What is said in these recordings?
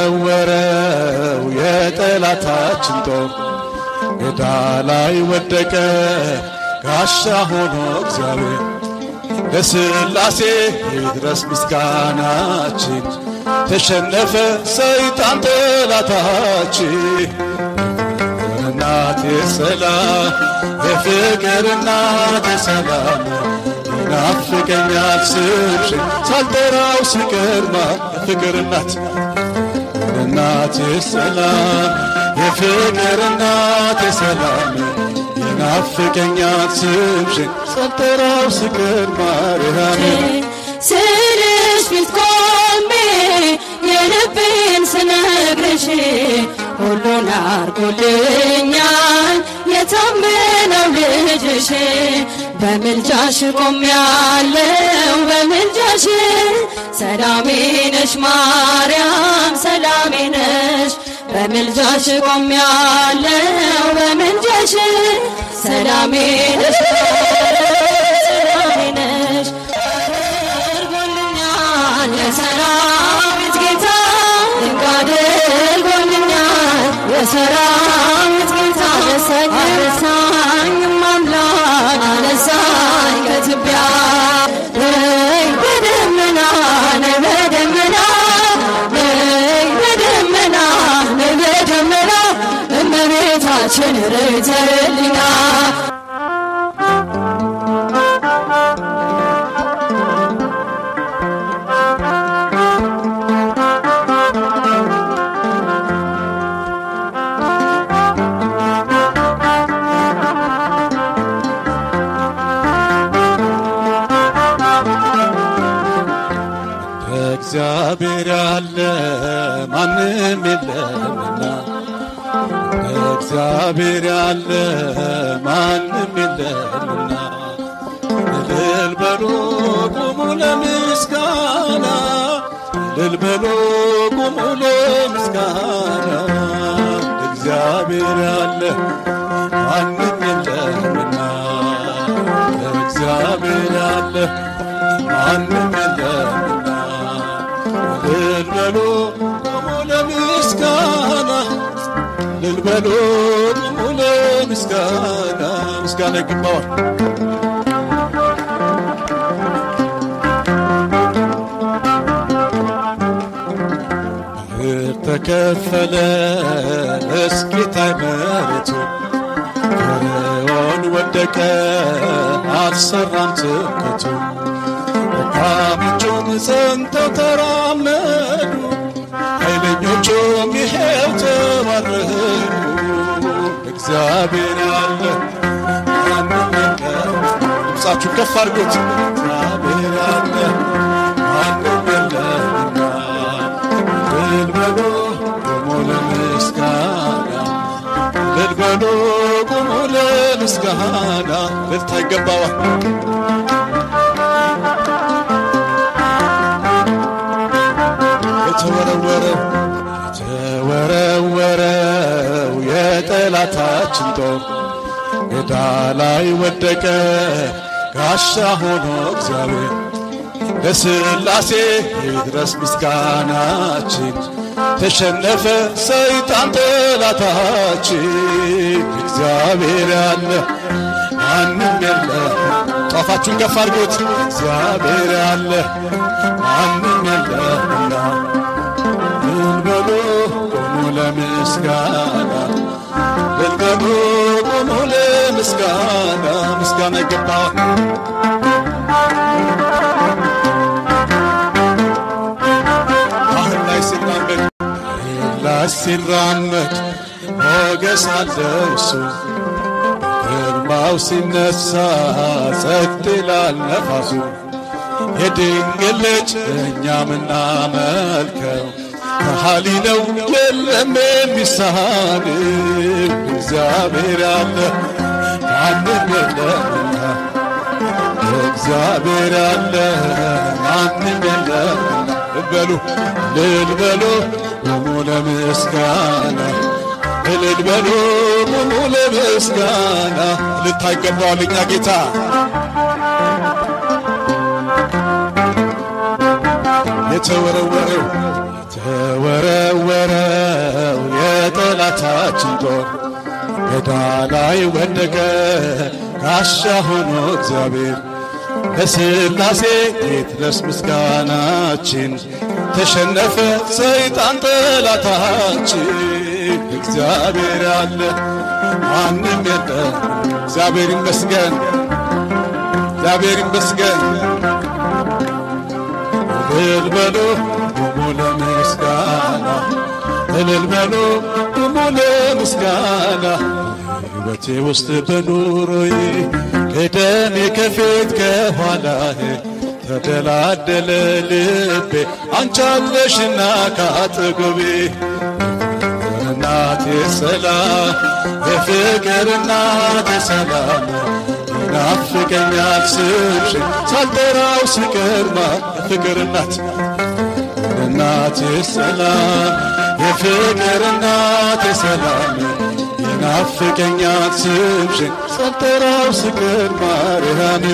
የተወረወረው የጠላታችን ጦር ሜዳ ላይ ወደቀ ጋሻ ሆኖ እግዚአብሔር ለሥላሴ ይድረስ ምስጋናችን ተሸነፈ ሰይጣን ጠላታችን እናቴ ሰላም የፍቅር እናቴ ሰላም ይናፍቀኛል ስምሽን ሳልጠራው ስቀርማ የፍቅር እናቴ ሰላም የፍቅር እናቴ ሰላም ይናፍቀኛል ስምሽን ሳልጠራው ስቀር ማርያም ስልሽ ፊት ቆሜ የልቤን ስነግርሽ ሁሉን አርጎልኛል የታመነው ልጅሽ በምልጃሽ ቆሜያለሁ በምልጃሽ ሰላሜ ነሽ ማርያም ሰላሜ ነሽ በምልጃሽ ቆሜያለሁ በምልጃሽ ሰላሜ ነሽ ሰላሜ ነሽ አድርጎልኛል የሰራዊት ጌታ ድንቅ አድርጎልኛል የሰራዊት ጌታ አነሳኝም አምላክ አነሳኝ ከትቢያ በደመና በደመና በደመና በደመና እመቤታችን ርይተልኛ እግዚአብሔር ያለ ማንም የለምና እግዚአብሔር ያለ ማንም የለምና እልል በሉ ቁሙ ለምስጋና እልል በሉ ቁሙ ለምስጋና እግዚአብሔር ያለ ማንም የለምና እግዚአብሔር ያለ ማንም የለምና እልል በሉ ቁሙ ለምስጋና እልል በሉ ቁሙ ለምስጋና ምስጋና ይገባዋል። ተከፈለ እስኪታይ መሬቱ ፈርዖን ወደቀ አልሰራም ትምክህቱ ደካሞቹም ጸንተው ተራመዱ ኃይለኞቹም ይሄው ተባረኩ እግዚአብሔር ያለ ማንም የለም ድምፃችሁ ከፍ አድርጉት እግዚአብሔር ያለ ማንም የለምና እልል በሉ ቁሙ ለምስጋና እልል በሉ ቁሙ ለምስጋና እልልታ ይገባዋል። የተወረወረው የጠላታችን ጦር ሜዳ ላይ ወደቀ ጋሻ ሆኖ እግዚአብሔር ለሥላሴ ይድረስ ምስጋናችን ተሸነፈ ሰይጣን ጠላታችን እግዚአብሔር ያለ ማንም የለም ጧፋችሁን ከፍ አድርጉት እግዚአብሔር ያለ ማንም የለምና እልል በሉ ቁሙ ለምስጋና እልል በሉ ቁሙ ለምስጋና ምስጋና ይገባዋል። ሲራመድ ሞገስ አለው እሱ ግርማው ሲነሳ ጸጥ ይላል ነፋሱ የድንግል ልጅ እኛ ምናመልከው ከሃሊ ነው የለም የሚሳነው እግዚአብሔር ያለ ማንም የለምና እግዚአብሔር ያለ ማንም የለምና እልል በሉ ቁሙ ለምስጋና እልል በሉ ቁሙ ለምስጋና እልልታ ይገባዋል እኛ ጌታ የተወረወረው ላይ ወደቀ ጋሻ ሆኖ እግዚአብሔር ለሥላሴ ይድረስ ምስጋናችን ተሸነፈ ሰይጣን ጠላታችን እግዚአብሔር ያለ ማንም የለም እግዚአብሔር ይመስገን እግዚአብሔር ይመስገን እልል በሉ ቁሙ ለምስጋና እልል በሉ ቁሙ ለምስጋና ሕይወቴ ውስጥ በኑሮዬ ከደሜ ከፊት ከኋላህ ተደላደለ ልቤ አንቺ አለሽና ካጠገቤ እናቴ ሰላም የፍቅር እናቴ ሰላም ይናፍቀኛል ስምሽን ሳልጠራው ስቀርማ የፍቅር እናት እናቴ ሰላም የፍቅር እናቴ ሰላም ይናፍቀኛል ስምሽን ሳልጠራው ስቀር ማርያም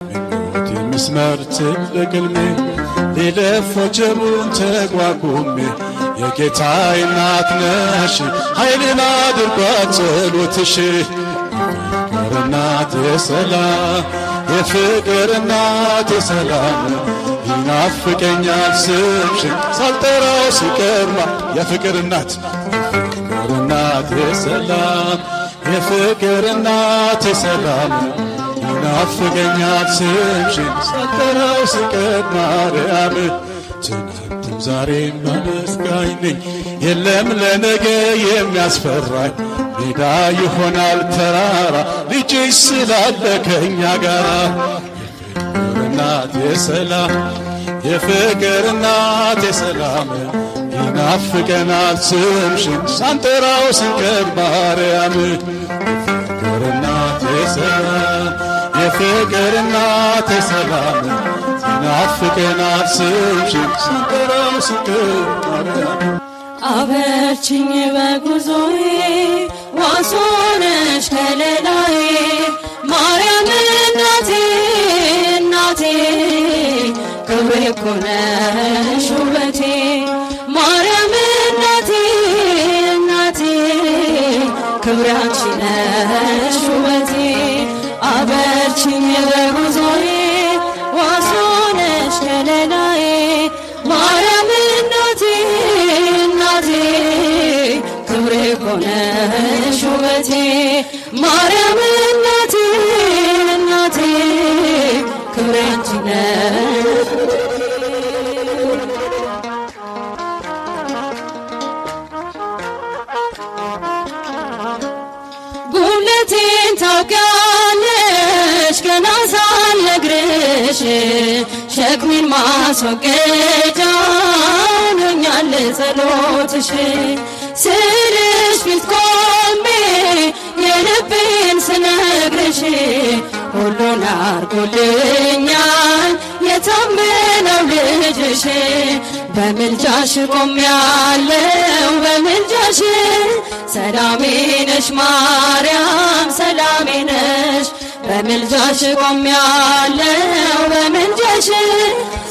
ምኞቴ መስመር ትልቅ ሕልሜ ሊለፍ ወጀቡን ተቋቁሜ የጌታዬ እናት ነሽ ኃይሌን አድርጓት ጸሎትሽ የፍቅር እናቴ ሰላም የፍቅር እናቴ ሰላም ይናፍቀኛል ስምሽን ሳልጠራው ስቀርማ የፍቅር እናት የፍቅር እናቴ ሰላም የፍቅር እናቴ ሰላም ይናፍቀኛል ስምሽን ሳልጠራው ስቀር ማርያም ትናንትም ዛሬም አመስጋኝ ነኝ የለም ለነገ የሚያስፈራኝ ሜዳ ይሆናል ተራራ ልጅሽ ስላለ ከእኛ ጋር የፍቅር እናቴ ሰላም የፍቅር እናቴ ሰላም ይናፍቀናል ስምሽን ሳንጠራው ስንቀር ማርያም የፍቅር እናቴ ሰላም የፍቅር እናቴ ሰላም ይናፍቀናል ስምሽን ሳንጠራው ስንቀር ማርያም አበርችኝ በጉዞዬ ዋስ ሆነሽ ከለላዬ ማርያም እናቴ እናቴ ክብሬ እኮ ነሽ ውበቴ ማርያም እናቴ እናቴ ክብሬ አንቺ ነሽ ውበቴ አበርችኝ በጉዞዬ ዋስ ሆነሽ ከለላዬ ማርያም እናቴ እናቴ ክብሬ እኮ ነሽ ውበቴ ማርያም እናቴ እናቴ ክብሬ አንቺ ነሽ ጉለቴን ታውቂያለሽ ገና ሳልነግርሽ ሸክሜን ማስወገጃ ሆኛል ጸሎትሽ ስልሽ ፊት ቆሜ የልቤን ስነግርሽ ሁሉን አርጎልኛል የታመነው ልጅሽ በምልጃሽ ቆሜያለሁ በምልጃሽ ሰላሜ ነሽ ማርያም ሰላሜ ነሽ በምልጃሽ ቆሜያለሁ በምልጃሽ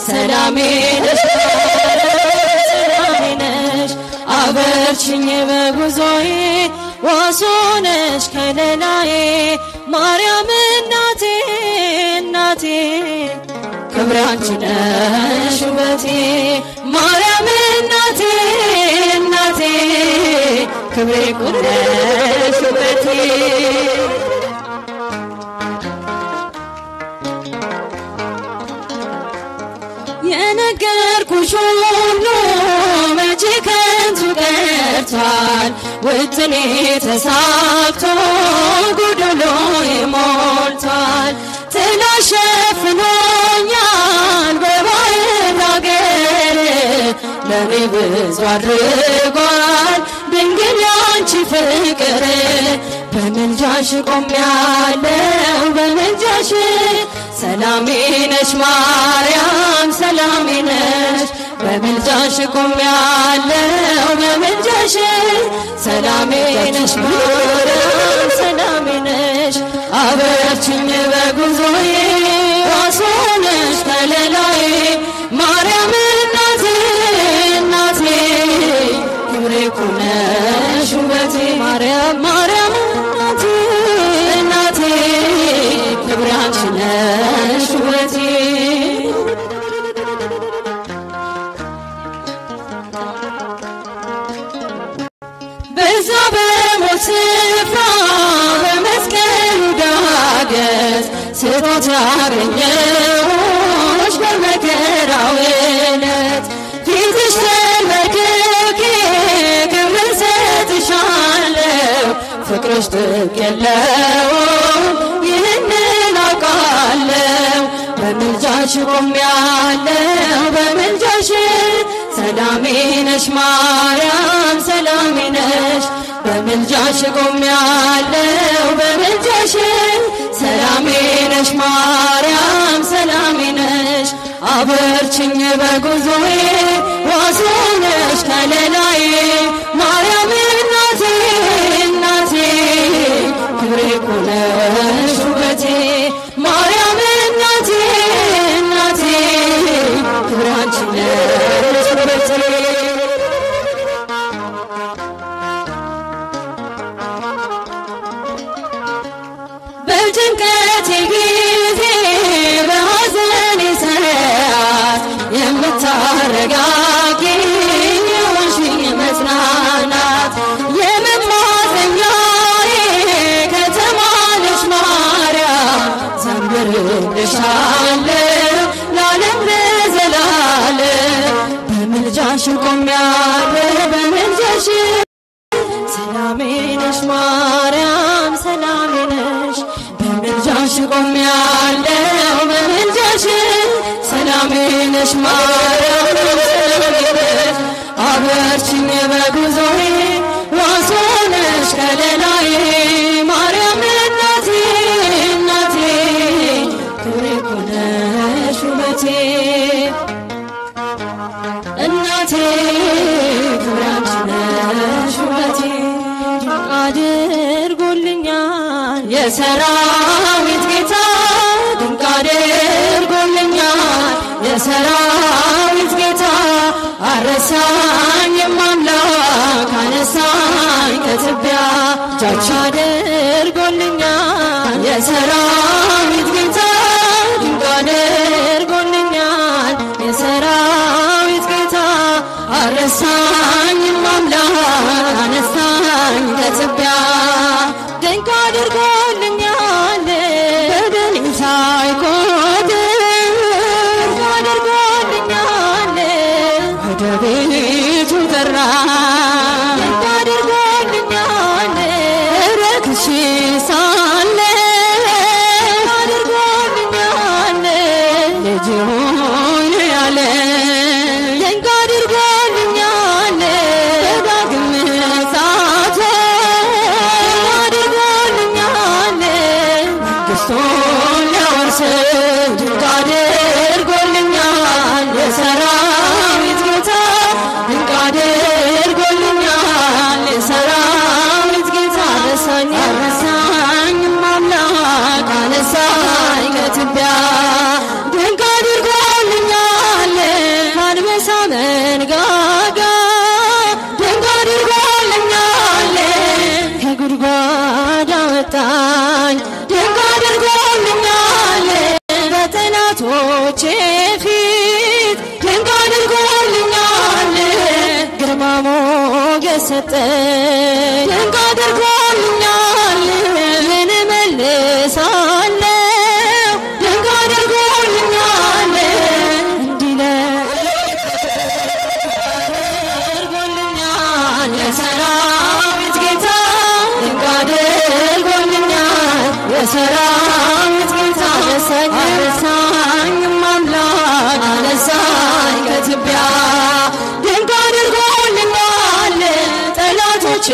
ሰላሜ ነሽ ሰላሜ ነሽ አበርችኝ በጉዞዬ ዋስ ሆነሽ ከለላዬ ማርያም እናቴ እናቴ ክብሬ አንቺ ነሽ ውበቴ ማርያም እናቴ እናቴ ክብሬ እኮ ነሽ ውበቴ የነገርኩሽ ሁሉ መቼ ከንቱ ቀርቷል ውጥኔ ተሳክቶ ጎዶሎ ሞልቷል ጥላሽ ሸፍኖኛል በባዕድ አገር ለኔ ብዙ አድርጓል ድንግል ያንቺ ፍቅር በምልጃሽ ቆሜያለሁ በምልጃሽ ሰላሜ ነሽ ማርያም ሰላሜ ነሽ በምልጃሽ ቆሜያለሁ በምልጃሽ ሰላሜ ነሽ ማርያም ሰላሜ ነሽ አበርችኝ በጉዞዬ ዋስ ሆነሽ ከለላዬ ማርያም እናቴ እናቴ ክብሬ እኮ ነሽ ውበቴ ማርያም ማርያም እናቴ በዛ በሞት ስፍራ በመስቀሉ ዳገት ስጦታ ያገኘሁሽ በመከራው ዕለት ፊትሽ ተንበርክኬ ክብር ሰጥሻለሁ ፍቅርሽ ጥግ የለውም ይህንን አውቃለሁ በምልጃሽ ቆሜያለሁ በምልጃሽ ሰላሜ ነሽ ማርያም ሰላሜ ነሽ በምልጃሽ ቆሜያለሁ በምልጃሽ ሰላሜ ነሽ ማርያም ሰላሜ ነሽ አበርችኝ በጉዞዬ ዋሴ ነሽ ከለላዬ ማርያም እናቴ እናቴ ክብሬ እኮ ነሽ ውበቴ ማርያም እናቴ እናቴ ክብሬ አንቺ ነሽ ውበቴ በጭንቀቴ ጊዜ በሐዘኔ ሰዓት የምታረጋጊኝ የሆንሽኝ መጽናናት የመማፀኛዬ ከተማ ነሽ ማርያም ዘምርልሻለሁ ለዓለም ለዘላለም በምልጃሽ ቆሜያለሁ በምልጃሽ ሰላሜ ነሽ ማርያም ሰላሜ ነሽ በምልጃሽ ቆሜያለሁ በምልጃሽ ሰላሜ ነሽ ማርያም ሰላሜ ነሽ አበርችኝ በጉዞዬ ዋሴ ነሽ ከለላዬ ማርያም እናቴ እናቴ ክብሬ እኮ ነሽ ውበቴ እናቴ ክብሬ አንቺ ነሽ ውበቴ አድርጎልኛል የሰራዊት ጌታ ድንቅ አድርጎልኛል የሰራዊት ጌታ አረሳኝም አምላክ አነሳኝ ከትቢያ እጆች አድርጎልኛል የሰራዊት ጌታ ድንቅ አድርጎልኛል የሰራዊት ጌታ አረሳኝም አምላክ አነሳኝ ከትቢያ ድንቅ አድርጎልኛል በደሌን ሳይቆጥር ድንቅ አድርጎልኛል ወደ ቤቱ ጠራኝ ድንቅ አድርጎልኛል ረክሼ ሳለሁ አድርጎልኛል ልጅ ሆይ ያለኝ ድንቅ አድርጎልኛል በዳግም ምጽአቱ አድርጎልኛል መንግሥቱን ሊያወርሰኝ ድንቅ አድርጎልኛል የሰራዊት ጌታ ድንቅ አድርጎልኛል የሰራዊት ጌታ አረሳኝም አምላክ አነሳኝ ከትቢያ ድንቅ አድርጎልኛል ከአንበሳ መንጋጋ ድንቅ አድርጎልኛል ከጉድጓድ አወጣኝ ድንቅ አድርጎልኛል በጠላቶቼ ፊት ድንቅ አድርጎልኛል ግርማ ሞገስ ሰጠኝ ድንቅ አድርጎልኛል ምን እመልሳለሁ ድንቅ አድርጎልኛል እንዲህ አድርጎልኛል የሰራዊት ጌታ ድንቅ አድርጎልኛል የሰራዊት ጌታ አነሳኝም አምላክ አነሳኝ ከትቢያ ድንቅ አድርጎልኛል ጠላቶቼ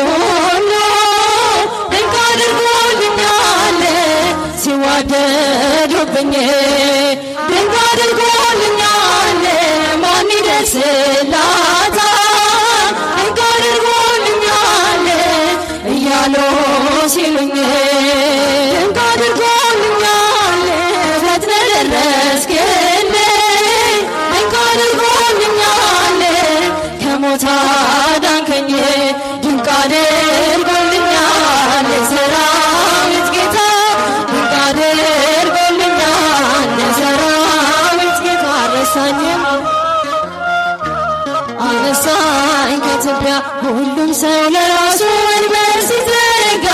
ሁሉ ድንቅ አድርጎልኛል ሲዋደዱብኝ ድንቅ አድርጎልኛል ማን ይደርስላታል ድንቅ አድርጎልኛል እያሉ ሲሉኝ ድንቅ አድርጎልኛል ፈጥነህ ደረስክልኝ ድንቅ አድርጎልኛል ከሞት አዳንከኝ ድንቅ አድርጎልኛል የሰራዊት ጌታ ድንቅ አድርጎልኛል የሰራዊት ጌታ አረሳኝም አነሳኝ አነሳኝ ከትቢያ ሁሉም ሰው ለራሱ ወንበር ሲዘረጋ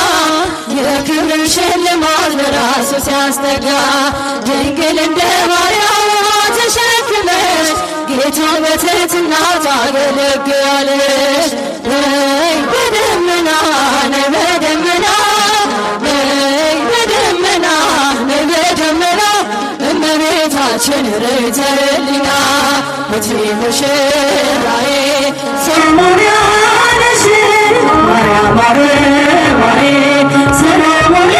የክብርን ሽልማት ለራሱ ሲያስጠጋ ድንግል እንደ ማርያም ተሸክመሽ ጌታን በትሕትና ታገለግያለሽ። ነይ በደመና ነይ በደመና ነይ በደመና ነይ በደመና እመቤታችን ርዕይተ ሕሊና እቴ ሙሽራዬ ሰሎሞን ነሽ ማርያም አበባዬ ሰሎሞን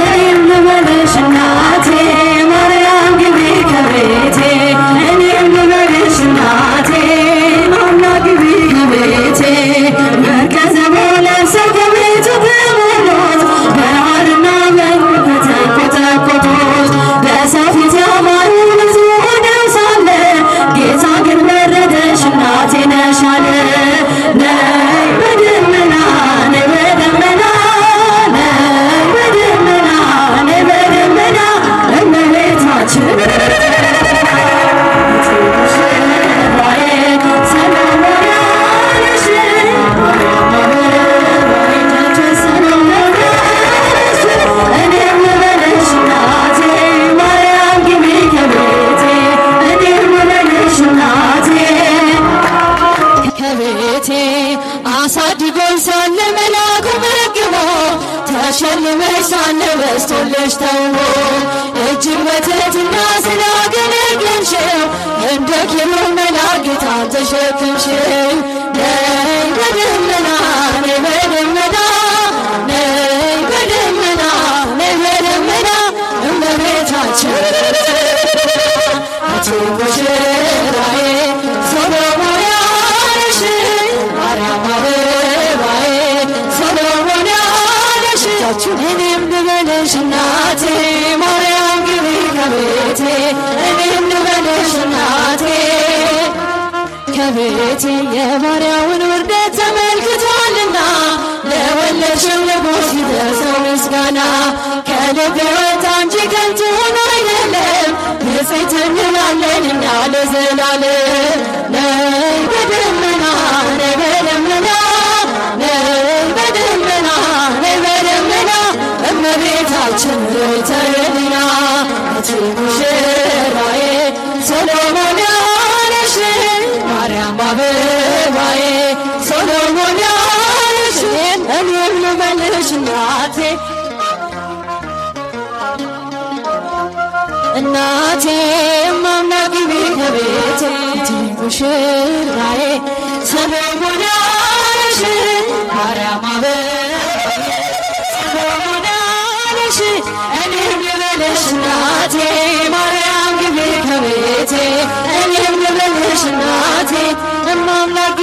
እኔም ልበልሽ እናቴ ማርያም ግቢ ከቤቴ እኔም ልበልሽ እናቴ ማማ ግቢ ከቤቴ መርከዘ ለብሰው ከቤቱ በሞሎት በሐርና በዕንቁ ከተንቆጠቆጡት በሰው ፊት ያማሩ ብዙ ሆነው ሳለ ጌታ ግን ወረደሽ እናቴ ነሽ አለ። ነይ በደመና ነይ በደመና ነይ በደመና ነይ በደመና እመቤታችን አሳድጎኝ ሳለ መላኩ መግቦ ተሸልመሽ ሳለ በስቶልሽ ተውቦ እጅግ በትሕትና ስላገለገልሽው እንደ ኪሩብ መልአክ ጌታን ተሸክምሽው። ነይ በደመና ነይ በደመና ነይ በደመና ነይ በደመና እመቤታችን እቴ ሙሽራዬ ሰሎሞን ያለሽ ማርያም አበባዬ ሰሎሞን ያለሽ እኔም ልበልሽ እናቴ ማርያም ግቢ ከቤቴ እኔም ልበልሽ እናቴ ከቤቴ የባሪያውን ውርደት ተመልክቷልና ለወለድሽው ንጉሥ ይድረሰው ምስጋና ከልብ የወጣ እንጂ ከንቱ ሆኖ አይደለም ንጽሕት እንላለን እኛ ለዘላለም። ነይ በደመና ነይ በደመና ነይ በደመና ነይ በደመና እመቤታችን ርዕይተ ሕሊና እቴ ሙሽራዬ ሰሎሞን ያለሽ ማርያም አበባዬ ሰሎሞን ያለሽ እኔም ልበልሽ እናቴ እናቴ ማማ ግቢ ከቤቴ እቴ ሙሽራዬ ሰሎሞን ያለሽ ማርያም አበባዬ ሰሎሞን ያለሽ እኔም ልበልሽ እናቴ ማርያም ግቢ ከቤቴ እኔም ልበልሽ እናቴ እማምላክ